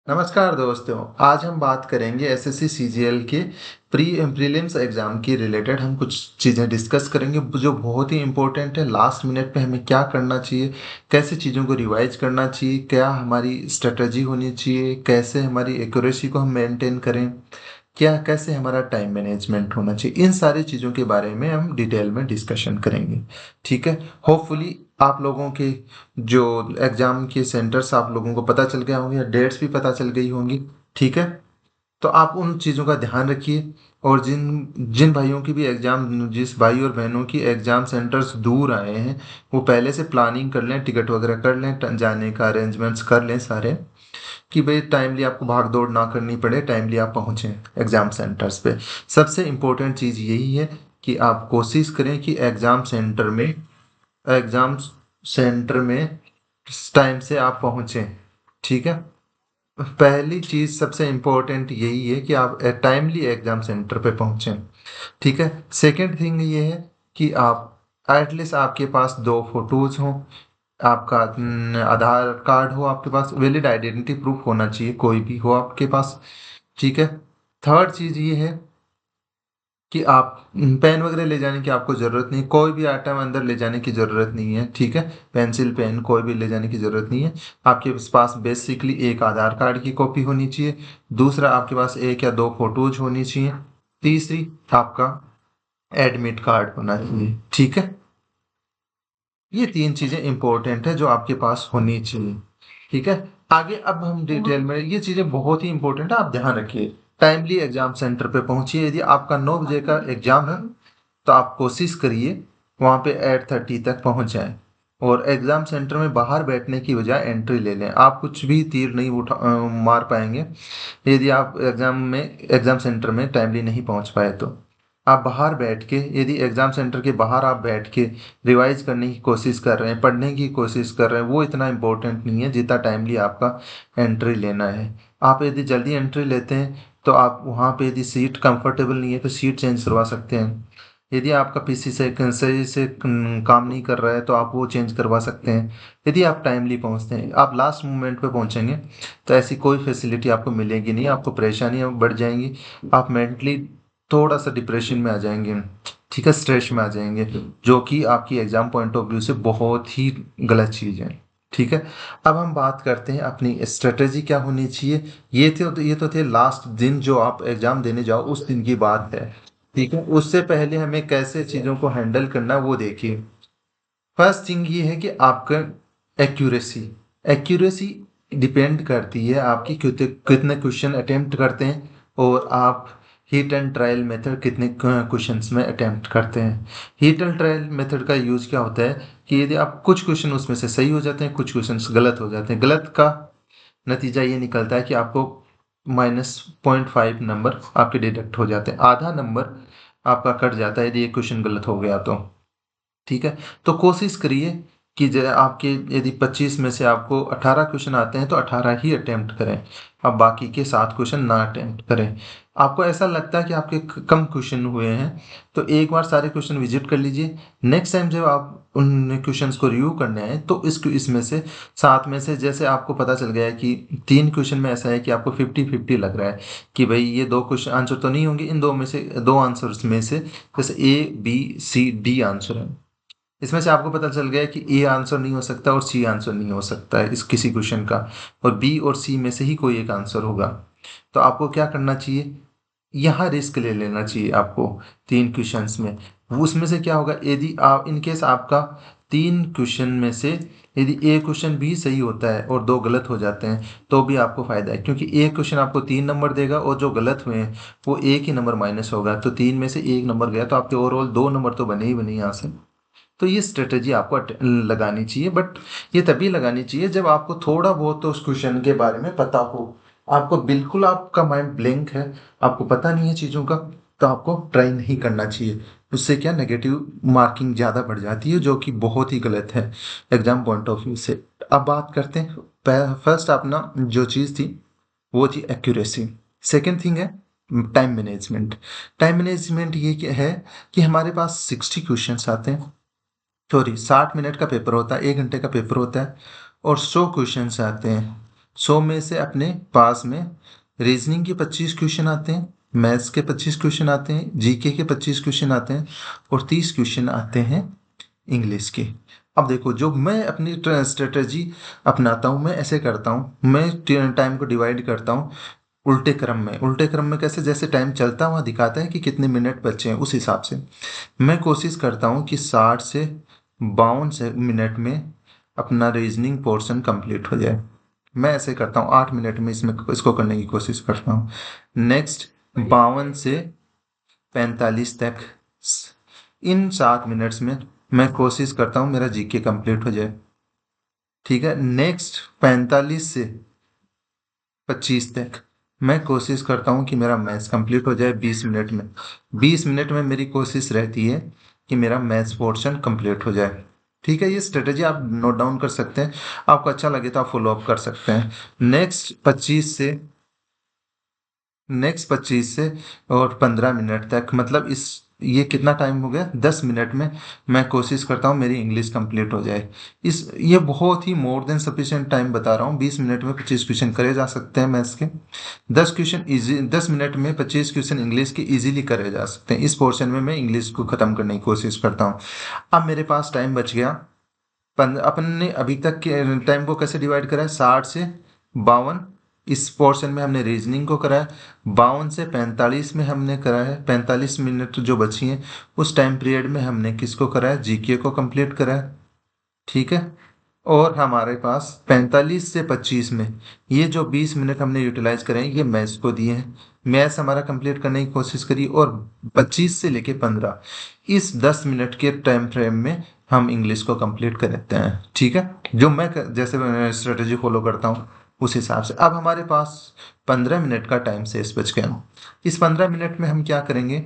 नमस्कार दोस्तों। आज हम बात करेंगे एसएससी सीजीएल के प्रीलिम्स एग्जाम की रिलेटेड। हम कुछ चीज़ें डिस्कस करेंगे जो बहुत ही इंपॉर्टेंट है। लास्ट मिनट पे हमें क्या करना चाहिए, कैसे चीज़ों को रिवाइज करना चाहिए, क्या हमारी स्ट्रेटजी होनी चाहिए, कैसे हमारी एक्यूरेसी को हम मेंटेन करें, क्या कैसे हमारा टाइम मैनेजमेंट होना चाहिए। इन सारी चीज़ों के बारे में हम डिटेल में डिस्कशन करेंगे। ठीक है। होपफुली आप लोगों के जो एग्जाम के सेंटर्स आप लोगों को पता चल गया होंगे या डेट्स भी पता चल गई होंगी। ठीक है। तो आप उन चीज़ों का ध्यान रखिए। और जिन जिन भाइयों की भी एग्जाम, जिस भाई और बहनों की एग्जाम सेंटर्स दूर आए हैं, वो पहले से प्लानिंग कर लें, टिकट वगैरह कर लें, जाने का अरेंजमेंट्स कर लें सारे, कि भाई टाइमली आपको भाग दौड़ ना करनी पड़े, टाइमली आप पहुँचें एग्ज़ाम सेंटर्स पे। सबसे इम्पोर्टेंट चीज़ यही है कि आप कोशिश करें कि एग्ज़ाम सेंटर में टाइम से आप पहुँचें। ठीक है। पहली चीज़ सबसे इम्पोर्टेंट यही है कि आप टाइमली एग्ज़ाम सेंटर पे पहुँचें। ठीक है। सेकंड थिंग ये है कि आप एटलीस्ट आपके पास 2 फ़ोटोज़ हों, आपका आधार कार्ड हो आपके पास, वैलिड आइडेंटिटी प्रूफ होना चाहिए, कोई भी हो आपके पास। ठीक है। थर्ड चीज़ ये है कि आप पेन वगैरह ले जाने की आपको ज़रूरत नहीं, कोई भी आइटम अंदर ले जाने की ज़रूरत नहीं है। ठीक है। पेंसिल पेन कोई भी ले जाने की ज़रूरत नहीं है। आपके पास बेसिकली एक आधार कार्ड की कॉपी होनी चाहिए। दूसरा, आपके पास 1 या 2 फोटोज होनी चाहिए। तीसरी, आपका एडमिट कार्ड होना चाहिए। ठीक है। ये 3 चीज़ें इंपॉर्टेंट है जो आपके पास होनी चाहिए। ठीक है। आगे अब हम डिटेल में, ये चीज़ें बहुत ही इंपॉर्टेंट है, आप ध्यान रखिए। टाइमली एग्जाम सेंटर पे पहुंचिए। यदि आपका 9 बजे का एग्जाम है तो आप कोशिश करिए वहाँ पे 8:30 तक पहुँच जाएँ। और एग्ज़ाम सेंटर में बाहर बैठने की बजाय एंट्री ले लें। आप कुछ भी तीर नहीं मार पाएँगे यदि आप एग्ज़ाम सेंटर में टाइमली नहीं पहुँच पाए तो। आप बाहर बैठ के, यदि एग्ज़ाम सेंटर के बाहर आप बैठ के रिवाइज करने की कोशिश कर रहे हैं, पढ़ने की कोशिश कर रहे हैं, वो इतना इम्पोर्टेंट नहीं है जितना टाइमली आपका एंट्री लेना है। आप यदि जल्दी एंट्री लेते हैं तो आप वहाँ पे, यदि सीट कंफर्टेबल नहीं है तो सीट चेंज करवा सकते हैं। यदि आपका पीसी सही से काम नहीं कर रहा है तो आप वो चेंज करवा सकते हैं। यदि आप टाइमली पहुँचते हैं, आप लास्ट मोमेंट पे पहुँचेंगे तो ऐसी कोई फैसिलिटी आपको मिलेगी नहीं, आपको परेशानियाँ बढ़ जाएंगी, आप मेंटली थोड़ा सा डिप्रेशन में आ जाएंगे। ठीक है, स्ट्रेस में आ जाएंगे, जो कि आपकी एग्जाम पॉइंट ऑफ व्यू से बहुत ही गलत चीज़ है। ठीक है। अब हम बात करते हैं अपनी स्ट्रेटेजी क्या होनी चाहिए। ये तो थे लास्ट दिन, जो आप एग्जाम देने जाओ उस दिन की बात है। ठीक है। उससे पहले हमें कैसे चीज़ों को हैंडल करना वो देखिए। फर्स्ट थिंग ये है कि आपका एक्यूरेसी एक्यूरेसी डिपेंड करती है आपकी कितने क्वेश्चन अटेम्प्ट करते हैं, और आप हिट एंड ट्रायल मेथड कितने क्वेश्चंस में अटेम्प्ट करते हैं। हिट एंड ट्रायल मेथड का यूज क्या होता है कि यदि आप कुछ क्वेश्चन उसमें से सही हो जाते हैं, कुछ क्वेश्चन गलत हो जाते हैं, गलत का नतीजा ये निकलता है कि आपको -0.5 नंबर आपके डिडक्ट हो जाते हैं, आधा नंबर आपका कट जाता है यदि एक क्वेश्चन गलत हो गया तो। ठीक है। तो कोशिश करिए कि आपके यदि 25 में से आपको 18 क्वेश्चन आते हैं तो 18 ही अटेम्प्ट करें। अब बाकी के 7 क्वेश्चन ना अटेम्प्ट करें। आपको ऐसा लगता है कि आपके कम क्वेश्चन हुए हैं तो एक बार सारे क्वेश्चन विजिट कर लीजिए। नेक्स्ट टाइम जब आप उन क्वेश्चंस को रिव्यू करने आए तो इसमें से 7 में से, जैसे आपको पता चल गया है कि 3 क्वेश्चन में ऐसा है कि आपको 50-50 लग रहा है कि भाई ये 2 क्वेश्चन आंसर तो नहीं होंगे, इन 2 में से 2 आंसर्स में से जैसे A B C D answer है, इसमें से आपको पता चल गया कि ए आंसर नहीं हो सकता और सी आंसर नहीं हो सकता है इस किसी क्वेश्चन का, और बी और सी में से ही कोई एक आंसर होगा। तो आपको क्या करना चाहिए, यहाँ रिस्क ले लेना चाहिए आपको 3 क्वेश्चंस में। उसमें से क्या होगा, यदि आप इन केस आपका 3 क्वेश्चन में से यदि एक क्वेश्चन भी सही होता है और 2 गलत हो जाते हैं तो भी आपको फायदा है, क्योंकि एक क्वेश्चन आपको 3 नंबर देगा और जो गलत हुए हैं वो एक ही नंबर माइनस होगा, तो 3 में से एक नंबर गया तो आपके ओवरऑल 2 नंबर तो बने ही बने यहाँ से। तो ये स्ट्रेटेजी आपको लगानी चाहिए, बट ये तभी लगानी चाहिए जब आपको थोड़ा बहुत तो उस क्वेश्चन के बारे में पता हो। आपको बिल्कुल, आपका माइंड ब्लैंक है, आपको पता नहीं है चीज़ों का, तो आपको ट्राई नहीं करना चाहिए। उससे क्या, नेगेटिव मार्किंग ज़्यादा बढ़ जाती है, जो कि बहुत ही गलत है एग्जाम पॉइंट ऑफ व्यू से। अब बात करते हैं, फर्स्ट अपना जो चीज़ थी वो थी एक्यूरेसी। सेकेंड थिंग है टाइम मैनेजमेंट। टाइम मैनेजमेंट ये क्या है कि हमारे पास 60 क्वेश्चंस आते हैं, सॉरी 60 मिनट का पेपर होता है, 1 घंटे का पेपर होता है, और 100 क्वेश्चंस आते हैं। 100 में से अपने पास में रीजनिंग के 25 क्वेश्चन आते हैं, मैथ्स के 25 क्वेश्चन आते हैं, जीके के 25 क्वेश्चन आते हैं और 30 क्वेश्चन आते हैं इंग्लिश के। अब देखो, जो मैं अपनी स्ट्रेटजी अपनाता हूँ, मैं ऐसे करता हूँ, मैं टाइम को डिवाइड करता हूँ उल्टे क्रम में। उल्टे क्रम में कैसे? जैसे टाइम चलता हुआ दिखाता है कि कितने मिनट बचे हैं, उस हिसाब से मैं कोशिश करता हूँ कि 60 से 52 से मिनट में अपना रीजनिंग पोर्शन कंप्लीट हो जाए। मैं ऐसे करता हूँ, 8 मिनट में इसमें इसको करने की कोशिश करता हूँ। नेक्स्ट 52 से 45 तक, इन 7 मिनट्स में मैं कोशिश करता हूँ मेरा जीके कंप्लीट हो जाए। ठीक है। नेक्स्ट 45 से 25 तक मैं कोशिश करता हूँ कि मेरा मैथ्स कंप्लीट हो जाए 20 मिनट में। 20 मिनट में मेरी कोशिश रहती है कि मेरा मैथ्स पोर्शन कंप्लीट हो जाए। ठीक है, ये स्ट्रेटेजी आप नोट डाउन कर सकते हैं, आपको अच्छा लगे तो आप फॉलो अप कर सकते हैं। नेक्स्ट 25 से और 15 मिनट तक, मतलब इस ये कितना टाइम हो गया? 10 मिनट में मैं कोशिश करता हूँ मेरी इंग्लिश कंप्लीट हो जाए। ये बहुत ही मोर देन सफिशिएंट टाइम बता रहा हूँ। 20 मिनट में 25 क्वेश्चन करे जा सकते हैं मैथ्स के। 10 मिनट में 25 क्वेश्चन इंग्लिश के इजीली करे जा सकते हैं। इस पोर्शन में मैं इंग्लिश को खत्म करने की कोशिश करता हूँ। अब मेरे पास टाइम बच गया अपन ने अभी तक के टाइम को कैसे डिवाइड करा है? 60 से 52 इस पोर्शन में हमने रीजनिंग को करा है। 52 से 45 में हमने करा है, 45 मिनट जो बची हैं उस टाइम पीरियड में हमने किसको करा है? जीके को कंप्लीट करा है। ठीक है। और हमारे पास 45 से 25 में ये जो 20 मिनट हमने यूटिलाइज करे हैं, ये मैथ्स को दिए हैं। मैथ्स हमारा कंप्लीट करने की कोशिश करी, और 25 से लेके 15 इस 10 मिनट के टाइम फ्रेम में हम इंग्लिश को कंप्लीट कर लेते हैं। ठीक है, जो मैं जैसे स्ट्रेटेजी फॉलो करता हूँ उस हिसाब से। अब हमारे पास 15 मिनट का टाइम शेष बच गया। इस 15 मिनट में हम क्या करेंगे?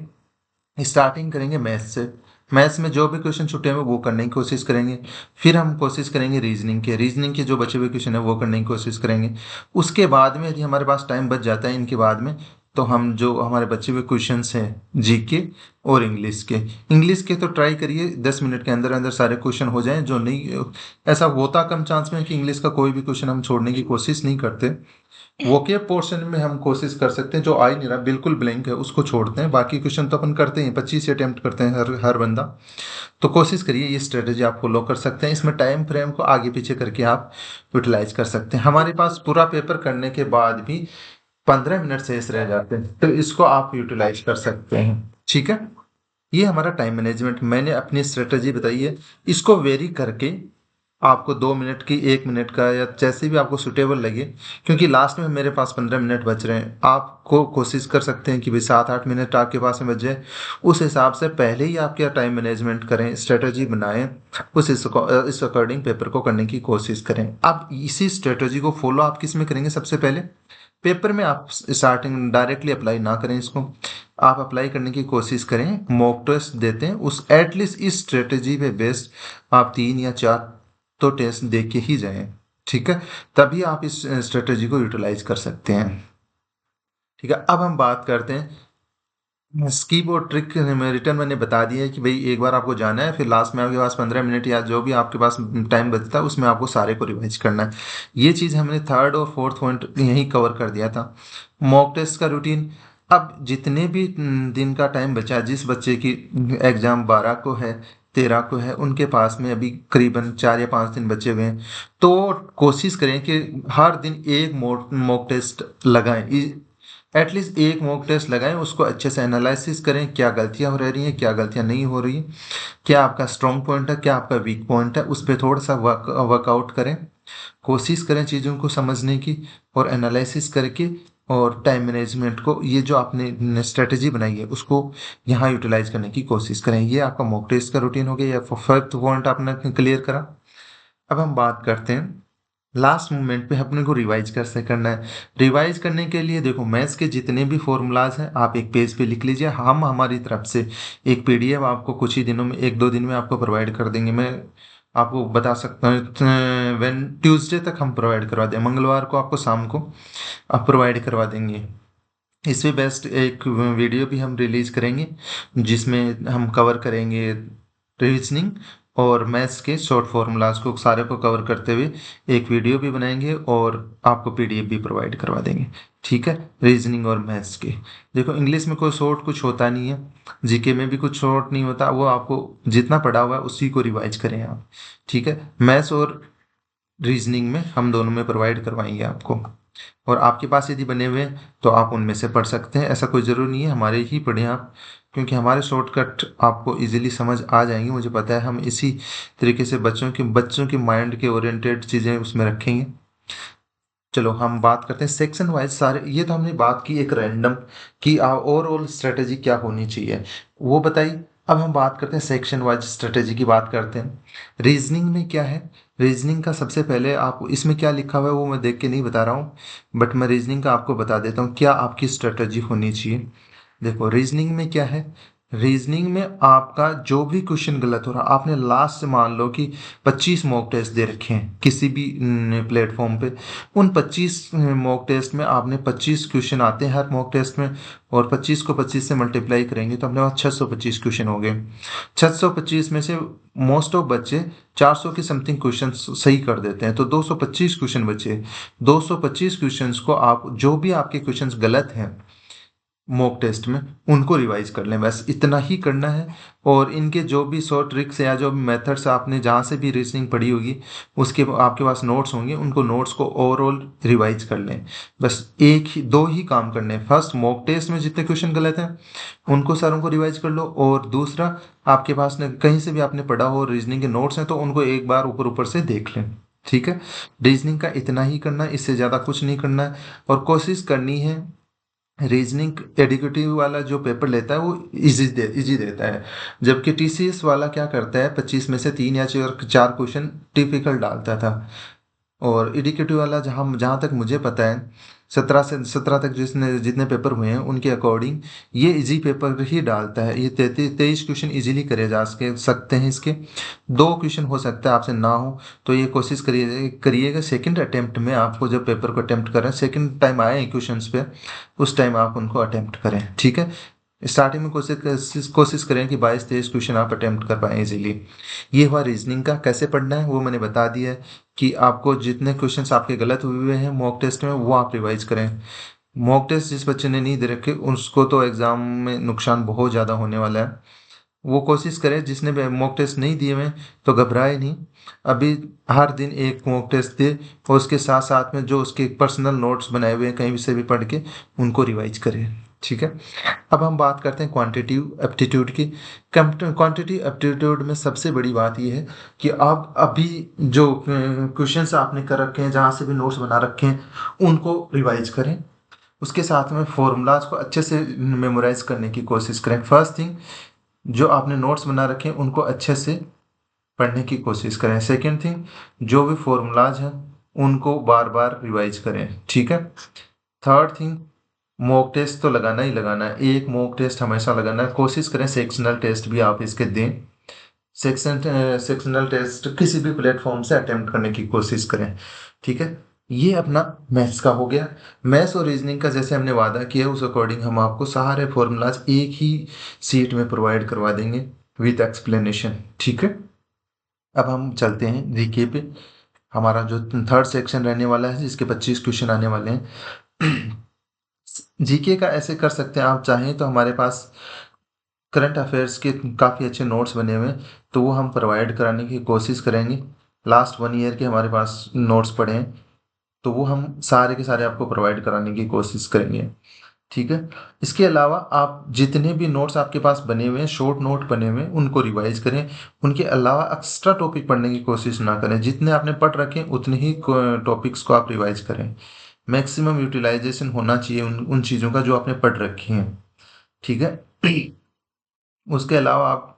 स्टार्टिंग करेंगे मैथ्स से। मैथ्स में जो भी क्वेश्चन छूटे हुए वो करने की कोशिश करेंगे। फिर हम कोशिश करेंगे रीजनिंग के जो बचे हुए क्वेश्चन है वो करने की कोशिश करेंगे। उसके बाद में यदि हमारे पास टाइम बच जाता है इनके बाद में, तो हम जो हमारे बचे हुए क्वेश्चंस हैं जीके और इंग्लिश के तो ट्राई करिए 10 मिनट के अंदर अंदर सारे क्वेश्चन हो जाएं। जो नहीं, ऐसा होता कम चांस में है कि इंग्लिश का कोई भी क्वेश्चन हम छोड़ने की कोशिश नहीं करते। वोकेब पोर्शन में हम कोशिश कर सकते हैं, जो आ ही नहीं रहा बिल्कुल ब्लैंक है उसको छोड़ते हैं। बाकी क्वेश्चन तो अपन करते हैं, 25 अटेम्प्ट करते हैं हर बंदा। तो कोशिश करिए, ये स्ट्रेटेजी आप फॉलो कर सकते हैं। इसमें टाइम फ्रेम को आगे पीछे करके आप यूटिलाइज कर सकते हैं। हमारे पास पूरा पेपर करने के बाद भी 15 मिनट शेष रह जाते हैं, तो इसको आप यूटिलाइज कर सकते हैं। ठीक है, ये हमारा टाइम मैनेजमेंट मैंने अपनी स्ट्रेटेजी बताई है। इसको वेरी करके आपको 2 मिनट की, 1 मिनट का, या जैसे भी आपको सुटेबल लगे, क्योंकि लास्ट में मेरे पास 15 मिनट बच रहे हैं। आपको कोशिश कर सकते हैं कि भाई 7-8 मिनट आपके पास में बच जाए। उस हिसाब से पहले ही आप क्या टाइम मैनेजमेंट करें, स्ट्रेटजी बनाएं, इस अकॉर्डिंग पेपर को करने की कोशिश करें। अब इसी स्ट्रेटजी को फॉलो आप किस में करेंगे? सबसे पहले पेपर में आप स्टार्टिंग डायरेक्टली अप्लाई ना करें, इसको आप अप्लाई करने की कोशिश करें। मॉक टेस्ट देते हैं उस, एटलीस्ट इस स्ट्रेटेजी पे बेस्ड आप 3 या 4 तो टेस्ट दे के ही जाएं। ठीक है, तभी आप इस स्ट्रेटेजी को यूटिलाइज कर सकते हैं। ठीक है, अब हम बात करते हैं स्कीप और ट्रिक में। रिटर्न मैंने बता दिया है कि भाई एक बार आपको जाना है, फिर लास्ट में आपके पास 15 मिनट या जो भी आपके पास टाइम बचता है उसमें आपको सारे को रिवाइज करना है। ये चीज़ हमने थर्ड और फोर्थ पॉइंट यहीं कवर कर दिया था। मॉक टेस्ट का रूटीन, अब जितने भी दिन का टाइम बचा है, जिस बच्चे की एग्जाम 12 को है, 13 को है, उनके पास में अभी करीबन 4 या 5 दिन बचे हुए हैं। तो कोशिश करें कि हर दिन एक मॉक टेस्ट लगाएं। एटलीस्ट एक मॉक टेस्ट लगाएं, उसको अच्छे से एनालिसिस करें, क्या गलतियां हो रही हैं, क्या गलतियां नहीं हो रही, क्या आपका स्ट्रॉन्ग पॉइंट है, क्या आपका वीक पॉइंट है, उस पर थोड़ा सा वर्कआउट करें। कोशिश करें चीज़ों को समझने की और एनालिसिस करके, और टाइम मैनेजमेंट को, ये जो आपने स्ट्रेटेजी बनाई है उसको यहाँ यूटिलाइज करने की कोशिश करें। ये आपका मॉक टेस्ट का रूटीन हो गया, या फिफ्थ पॉइंट आपने क्लियर करा। अब हम बात करते हैं लास्ट मोमेंट पे अपने को रिवाइज कैसे करना है। रिवाइज करने के लिए देखो, मैथ्स के जितने भी फॉर्मूलाज हैं आप एक पेज पे लिख लीजिए। हम हमारी तरफ से एक पीडीएफ आपको कुछ ही दिनों में, 1-2 दिन में आपको प्रोवाइड कर देंगे। मैं आपको बता सकता हूँ वेन ट्यूसडे तक हम प्रोवाइड करवा दें, मंगलवार को आपको शाम को आप प्रोवाइड करवा देंगे। इससे बेस्ट एक वीडियो भी हम रिलीज करेंगे जिसमें हम कवर करेंगे रीजनिंग और मैथ्स के शॉर्ट फॉर्मूलाज को सारे को कवर करते हुए एक वीडियो भी बनाएंगे और आपको पीडीएफ भी प्रोवाइड करवा देंगे। ठीक है, रीजनिंग और मैथ्स के। देखो इंग्लिश में कोई शॉर्ट कुछ होता नहीं है, जीके में भी कुछ शॉर्ट नहीं होता, वो आपको जितना पढ़ा हुआ है उसी को रिवाइज करें आप। ठीक है, मैथ्स और रीजनिंग में हम दोनों में प्रोवाइड करवाएंगे आपको। और आपके पास यदि बने हुए हैं तो आप उनमें से पढ़ सकते हैं, ऐसा कोई ज़रूरी नहीं है हमारे ही पढ़ें आप, क्योंकि हमारे शॉर्टकट आपको इजीली समझ आ जाएंगे। मुझे पता है हम इसी तरीके से बच्चों के माइंड के ओरिएंटेड चीज़ें उसमें रखेंगे। चलो हम बात करते हैं सेक्शन वाइज। सारे ये तो हमने बात की एक रैंडम कि ओवरऑल स्ट्रेटेजी क्या होनी चाहिए वो बताई। अब हम बात करते हैं सेक्शन वाइज स्ट्रेटेजी की बात करते हैं। रीजनिंग में क्या है, रीजनिंग का सबसे पहले आप इसमें क्या लिखा हुआ है वो मैं देख के नहीं बता रहा हूँ, बट मैं रीजनिंग का आपको बता देता हूँ क्या आपकी स्ट्रेटेजी होनी चाहिए। देखो रीजनिंग में क्या है, रीजनिंग में आपका जो भी क्वेश्चन गलत हो रहा, आपने लास्ट से मान लो कि 25 मॉक टेस्ट दे रखे हैं किसी भी प्लेटफॉर्म पे, उन 25 मॉक टेस्ट में आपने 25 क्वेश्चन आते हैं हर मॉक टेस्ट में, और 25 को 25 से मल्टीप्लाई करेंगे तो अपने पास 625 क्वेश्चन हो गए। 625 में से मोस्ट ऑफ बच्चे 400 के समथिंग क्वेश्चन सही कर देते हैं, तो 225 क्वेश्चन बचे। 225 क्वेश्चंस को आप जो भी आपके क्वेश्चंस गलत हैं मॉक टेस्ट में उनको रिवाइज कर लें, बस इतना ही करना है। और इनके जो भी शॉर्ट ट्रिक्स या जो भी मेथड्स आपने जहाँ से भी रीजनिंग पढ़ी होगी उसके आपके पास नोट्स होंगे, उनको नोट्स को ओवरऑल रिवाइज कर लें। बस एक ही दो ही काम करने हैं, फर्स्ट मॉक टेस्ट में जितने क्वेश्चन गलत हैं उनको सारों को रिवाइज कर लो, और दूसरा आपके पास ने कहीं से भी आपने पढ़ा हो रीजनिंग के नोट्स हैं तो उनको एक बार ऊपर ऊपर से देख लें। ठीक है, रीजनिंग का इतना ही करना है, इससे ज़्यादा कुछ नहीं करना है। और कोशिश करनी है रीजनिंग एडिक्टिव वाला जो पेपर लेता है वो इजी देता है, जबकि टीसीएस वाला क्या करता है 25 में से 3 या 4 क्वेश्चन टिपिकल डालता था। और एडिक्टिव वाला जहाँ जहाँ तक मुझे पता है 17 तक जिसने जितने पेपर हुए हैं उनके अकॉर्डिंग ये इजी पेपर ही डालता है। ये 23 क्वेश्चन इजीली करे जा सकते हैं इसके। 2 क्वेश्चन हो सकता है आपसे ना हो, तो ये कोशिश करिएगा सेकंड अटेम्प्ट में, आपको जब पेपर को अटेम्प्ट करें सेकंड टाइम आए क्वेश्चंस पे उस टाइम आप उनको अटेम्प्ट करें। ठीक है, स्टार्टिंग में कोशिश करें कि 22-23 क्वेश्चन आप अटेम्प्ट कर पाएँ इजीली। ये हुआ रीजनिंग का। कैसे पढ़ना है वो मैंने बता दिया है कि आपको जितने क्वेश्चंस आपके गलत हुए हैं मॉक टेस्ट में वो आप रिवाइज करें। मॉक टेस्ट जिस बच्चे ने नहीं दे रखे उसको तो एग्जाम में नुकसान बहुत ज़्यादा होने वाला है। वो कोशिश करे, जिसने मॉक टेस्ट नहीं दिए हुए तो घबराए नहीं, अभी हर दिन एक मॉक टेस्ट दे और उसके साथ साथ में जो उसके पर्सनल नोट्स बनाए हुए हैं कहीं से भी पढ़ के उनको रिवाइज करे। ठीक है, अब हम बात करते हैं क्वांटिटिव एप्टीट्यूड की। क्वांटिटिव एप्टीट्यूड में सबसे बड़ी बात यह है कि आप अभी जो क्वेश्चंस आपने कर रखे हैं जहाँ से भी नोट्स बना रखे हैं उनको रिवाइज करें, उसके साथ में फॉर्मूलाज को अच्छे से मेमोराइज करने की कोशिश करें। फर्स्ट थिंग, जो आपने नोट्स बना रखे हैं उनको अच्छे से पढ़ने की कोशिश करें। सेकेंड थिंग, जो भी फॉर्मूलाज हैं उनको बार बार रिवाइज करें। ठीक है, थर्ड थिंग, मॉक टेस्ट तो लगाना ही लगाना है, एक मॉक टेस्ट हमेशा लगाना है। कोशिश करें सेक्शनल टेस्ट भी आप इसके दें, सेक्शनल टेस्ट किसी भी प्लेटफॉर्म से अटेम्प्ट करने की कोशिश करें। ठीक है, ये अपना मैथ्स का हो गया। मैथ्स और रीजनिंग का जैसे हमने वादा किया उस अकॉर्डिंग हम आपको सारे फॉर्मूलाज एक ही सीट में प्रोवाइड करवा देंगे विद एक्सप्लेनेशन। ठीक है, अब हम चलते हैं जीके पे। हमारा जो थर्ड सेक्शन रहने वाला है जिसके 25 क्वेश्चन आने वाले हैं। जीके का ऐसे कर सकते हैं आप चाहें तो हमारे पास करंट अफेयर्स के काफ़ी अच्छे नोट्स बने हुए हैं तो वो हम प्रोवाइड कराने की कोशिश करेंगे। लास्ट 1 ईयर के हमारे पास नोट्स पड़े हैं तो वो हम सारे के सारे आपको प्रोवाइड कराने की कोशिश करेंगे। ठीक है, इसके अलावा आप जितने भी नोट्स आपके पास बने हुए हैं शॉर्ट नोट बने हुए हैं उनको रिवाइज करें। उनके अलावा एक्स्ट्रा टॉपिक पढ़ने की कोशिश ना करें, जितने आपने पढ़ रखे हैं उतने ही टॉपिक्स को आप रिवाइज करें। मैक्सिमम यूटिलाइजेशन होना चाहिए उन चीज़ों का जो आपने पढ़ रखी हैं। ठीक है, उसके अलावा आप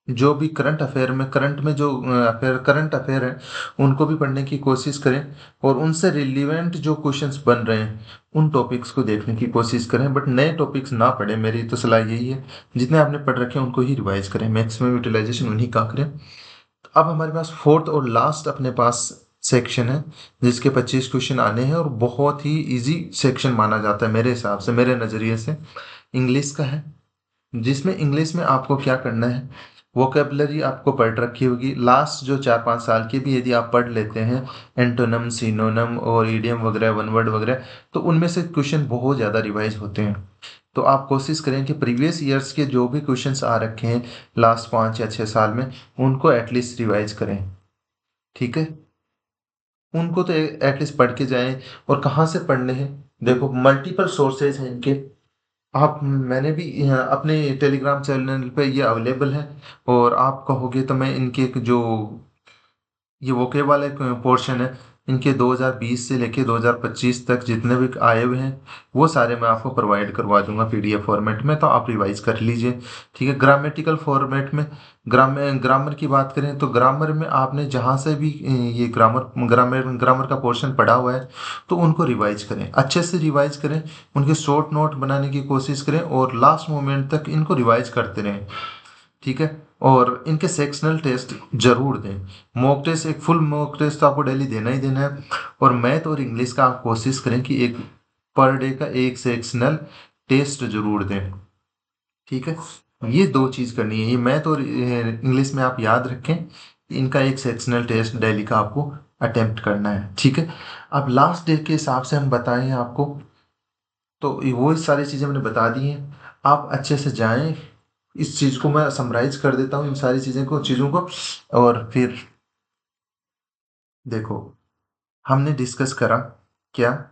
जो भी करंट अफेयर में जो करंट अफेयर है उनको भी पढ़ने की कोशिश करें, और उनसे रिलेवेंट जो क्वेश्चंस बन रहे हैं उन टॉपिक्स को देखने की कोशिश करें, बट नए टॉपिक्स ना पढ़ें। मेरी तो सलाह यही है, जितने आपने पढ़ रखे हैं उनको ही रिवाइज करें, मैक्सिमम यूटिलाइजेशन उन्हीं का करें। तो अब हमारे पास फोर्थ और लास्ट अपने पास सेक्शन है जिसके 25 क्वेश्चन आने हैं और बहुत ही इजी सेक्शन माना जाता है मेरे हिसाब से, मेरे नज़रिए से, इंग्लिश का है। जिसमें इंग्लिश में आपको क्या करना है, वोकेबलरी आपको पढ़ रखी होगी, लास्ट जो 4-5 साल की भी यदि आप पढ़ लेते हैं एंटोनम, सिनोनम और ईडियम वगैरह, वन वर्ड वगैरह, तो उनमें से क्वेश्चन बहुत ज़्यादा रिवाइज होते हैं। तो आप कोशिश करें कि प्रीवियस ईयर्स के जो भी क्वेश्चंस आ रखे हैं लास्ट 5 या 6 साल में, उनको एटलीस्ट रिवाइज करें। ठीक है, उनको तो एटलीस्ट पढ़ के जाएं। और कहाँ से पढ़ने हैं, देखो मल्टीपल सोर्सेज हैं इनके। आप, मैंने भी अपने टेलीग्राम चैनल पे ये अवेलेबल है। और आप कहोगे तो मैं इनके जो ये वोके वाले पोर्शन है, इनके 2020 से लेके 2025 तक जितने भी आए हुए हैं वो सारे मैं आपको प्रोवाइड करवा दूंगा पीडीएफ फॉर्मेट में, तो आप रिवाइज कर लीजिए। ठीक है, ग्रामेटिकल फॉर्मेट में ग्रामर की बात करें तो ग्रामर में आपने जहाँ से भी ये ग्रामर का पोर्शन पढ़ा हुआ है तो उनको रिवाइज करें, अच्छे से रिवाइज करें, उनके शॉर्ट नोट बनाने की कोशिश करें और लास्ट मोमेंट तक इनको रिवाइज करते रहें। ठीक है, और इनके सेक्शनल टेस्ट जरूर दें। मॉक टेस्ट, एक फुल मॉक टेस्ट तो आपको डेली देना ही देना है। और मैथ और इंग्लिश का आप कोशिश करें कि एक पर डे का एक सेक्शनल टेस्ट जरूर दें। ठीक है, ये दो चीज करनी है, ये मैथ और इंग्लिश में आप याद रखें, इनका एक सेक्शनल टेस्ट डेली का आपको अटेम्प्ट करना है। ठीक है, अब लास्ट डे के हिसाब से हम बताएं आपको, तो वो सारी चीजें मैंने बता दी हैं, आप अच्छे से जाएं। इस चीज को मैं समराइज कर देता हूँ, इन सारी चीजों को। और फिर देखो, हमने डिस्कस करा क्या,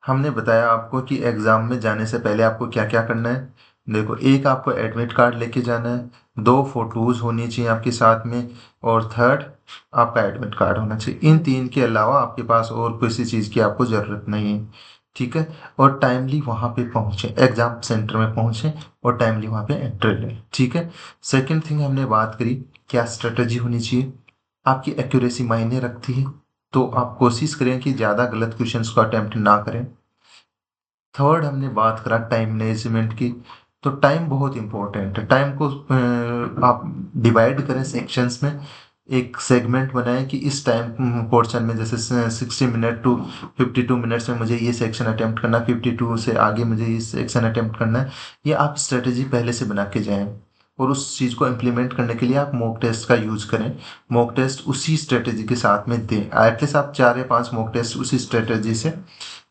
हमने बताया आपको कि एग्जाम में जाने से पहले आपको क्या क्या करना है। देखो, एक आपको एडमिट कार्ड लेके जाना है, दो फोटोज होनी चाहिए आपके साथ में, और थर्ड आपका एडमिट कार्ड होना चाहिए। इन तीन के अलावा आपके पास और किसी चीज़ की आपको ज़रूरत नहीं है। ठीक है, और टाइमली वहाँ पे पहुँचे, एग्जाम सेंटर में पहुँचे और टाइमली वहाँ पे एंट्री लें। ठीक है, सेकेंड थिंग हमने बात करी, क्या स्ट्रेटजी होनी चाहिए, आपकी एक्यूरेसी मायने रखती है, तो आप कोशिश करें कि ज़्यादा गलत क्वेश्चंस को अटेम्प्ट ना करें। थर्ड हमने बात करा टाइम मैनेजमेंट की, तो टाइम बहुत इंपॉर्टेंट है। टाइम को आप डिवाइड करें सेक्शंस में, एक सेगमेंट बनाएं कि इस टाइम पोर्शन में जैसे 60 मिनट टू 52 मिनट्स में मुझे ये सेक्शन अटेम्प्ट करना है, 52 से आगे मुझे ये सेक्शन अटेम्प्ट करना है। ये आप स्ट्रेटेजी पहले से बना के जाएं, और उस चीज़ को इम्प्लीमेंट करने के लिए आप मॉक टेस्ट का यूज करें। मॉक टेस्ट उसी स्ट्रेटेजी के साथ में दें, एटलीस्ट आप 4 या 5 मॉक टेस्ट उसी स्ट्रेटेजी से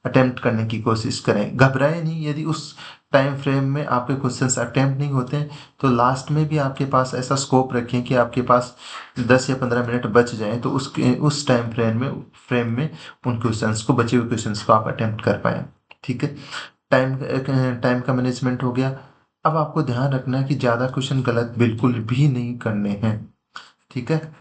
अटेम्प्ट करने की कोशिश करें। घबराएं नहीं, यदि उस टाइम फ्रेम में आपके क्वेश्चंस अटेम्प्ट नहीं होते हैं तो लास्ट में भी आपके पास ऐसा स्कोप रखें कि आपके पास 10 या 15 मिनट बच जाएं, तो उस टाइम फ्रेम में उन क्वेश्चंस को, बचे हुए क्वेश्चंस को आप अटेम्प्ट कर पाएं। ठीक है, टाइम टाइम का मैनेजमेंट हो गया। अब आपको ध्यान रखना है कि ज़्यादा क्वेश्चन गलत बिल्कुल भी नहीं करने हैं। ठीक है,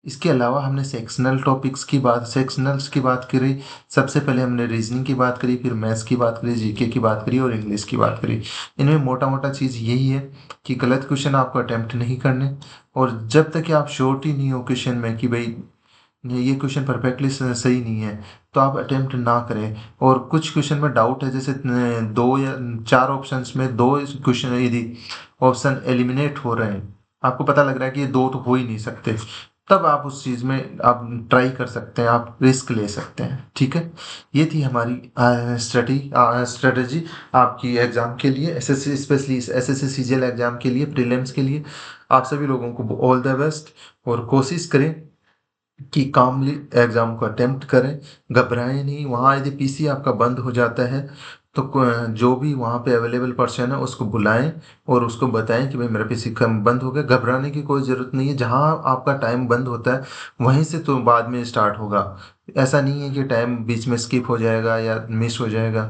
इसके अलावा हमने सेक्शनल्स की बात करी। सबसे पहले हमने रीजनिंग की बात करी, फिर मैथ्स की बात करी, जीके की बात करी और इंग्लिश की बात करी। इनमें मोटा मोटा चीज़ यही है कि गलत क्वेश्चन आपको अटेम्प्ट नहीं करने, और जब तक कि आप श्योरिटी नहीं हो क्वेश्चन में कि भाई ये क्वेश्चन परफेक्टली सही नहीं है, तो आप अटेम्प्ट ना करें। और कुछ क्वेश्चन में डाउट है, जैसे 2 या 4 ऑप्शंस में 2 क्वेश्चन यदि ऑप्शन एलिमिनेट हो रहे हैं, आपको पता लग रहा है कि ये 2 तो हो ही नहीं सकते, तब आप उस चीज़ में आप ट्राई कर सकते हैं, आप रिस्क ले सकते हैं। ठीक है, ये थी हमारी स्ट्रेटजी आपकी एग्ज़ाम के लिए, SSC, specially SSC CGL exam के लिए, प्रीलिम्स के लिए। आप सभी लोगों को ऑल द बेस्ट, और कोशिश करें कि कामली एग्जाम को अटेम्प्ट करें, घबराएं नहीं। वहाँ यदि पीसी आपका बंद हो जाता है तो जो भी वहाँ पे अवेलेबल पर्सन है उसको बुलाएं और उसको बताएं कि भाई मेरा पीसी बंद हो गया। घबराने की कोई ज़रूरत नहीं है, जहाँ आपका टाइम बंद होता है वहीं से तो बाद में स्टार्ट होगा। ऐसा नहीं है कि टाइम बीच में स्किप हो जाएगा या मिस हो जाएगा।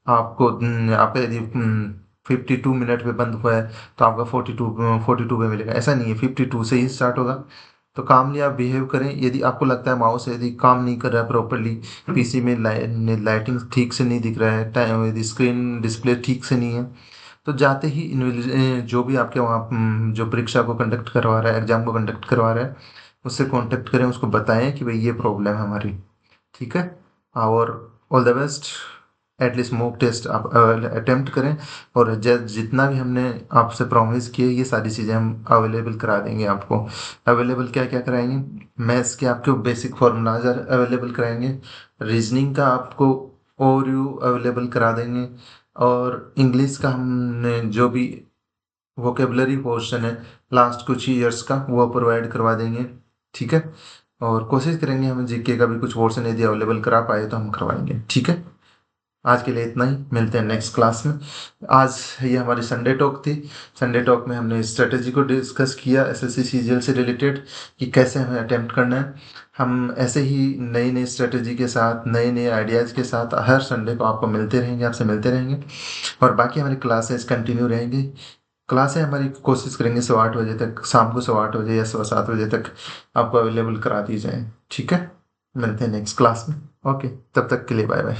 आपको आपका यदि 52 मिनट पे बंद हुआ है तो आपका 42 पे मिलेगा, ऐसा नहीं है, 52 से ही स्टार्ट होगा। तो कामली आप बिहेव करें। यदि आपको लगता है माउस यदि काम नहीं कर रहा है प्रॉपरली, पीसी में लाइटिंग ठीक से नहीं दिख रहा है, टाइम यदि स्क्रीन डिस्प्ले ठीक से नहीं है, तो जाते ही जो भी आपके वहाँ जो परीक्षा को कंडक्ट करवा रहा है, एग्जाम को कंडक्ट करवा रहा है, उससे कांटेक्ट करें, उसको बताएं कि भाई ये प्रॉब्लम है हमारी। ठीक है, और all the best. At least mock test आप अटेम्प्ट करें, और जितना भी हमने आपसे प्रॉमिस किए ये सारी चीज़ें हम अवेलेबल करा देंगे आपको। अवेलेबल क्या क्या कराएंगे, मैथ्स के आपके बेसिक फार्मूलाज अवेलेबल कराएंगे, रीजनिंग का आपको ओवरव्यू अवेलेबल करा देंगे, और इंग्लिश का हमने जो भी वोकेबलरी पोर्शन है लास्ट कुछ ईयर्स का, वो प्रोवाइड करवा देंगे। ठीक है, और कोशिश करेंगे हम जीके का भी कुछ पोर्शन यदि अवेलेबल करा पाए तो हम करवाएंगे। ठीक है, आज के लिए इतना ही, मिलते हैं नेक्स्ट क्लास में। आज ये हमारी संडे टॉक थी। संडे टॉक में हमने स्ट्रेटेजी को डिस्कस किया एसएससी सीजीएल से रिलेटेड, कि कैसे हमें अटेम्प्ट करना है। हम ऐसे ही नई नई स्ट्रेटेजी के साथ, नए नए आइडियाज़ के साथ हर संडे को आपको मिलते रहेंगे, आपसे मिलते रहेंगे। और बाकी हमारी क्लासेस कंटिन्यू रहेंगी। क्लासें हमारी कोशिश करेंगे 8:15 बजे तक, शाम को 8:15 या 7:15 बजे तक आपको अवेलेबल करा दी जाए। ठीक है, मिलते हैं नेक्स्ट क्लास में। ओके, तब तक के लिए बाय बाय।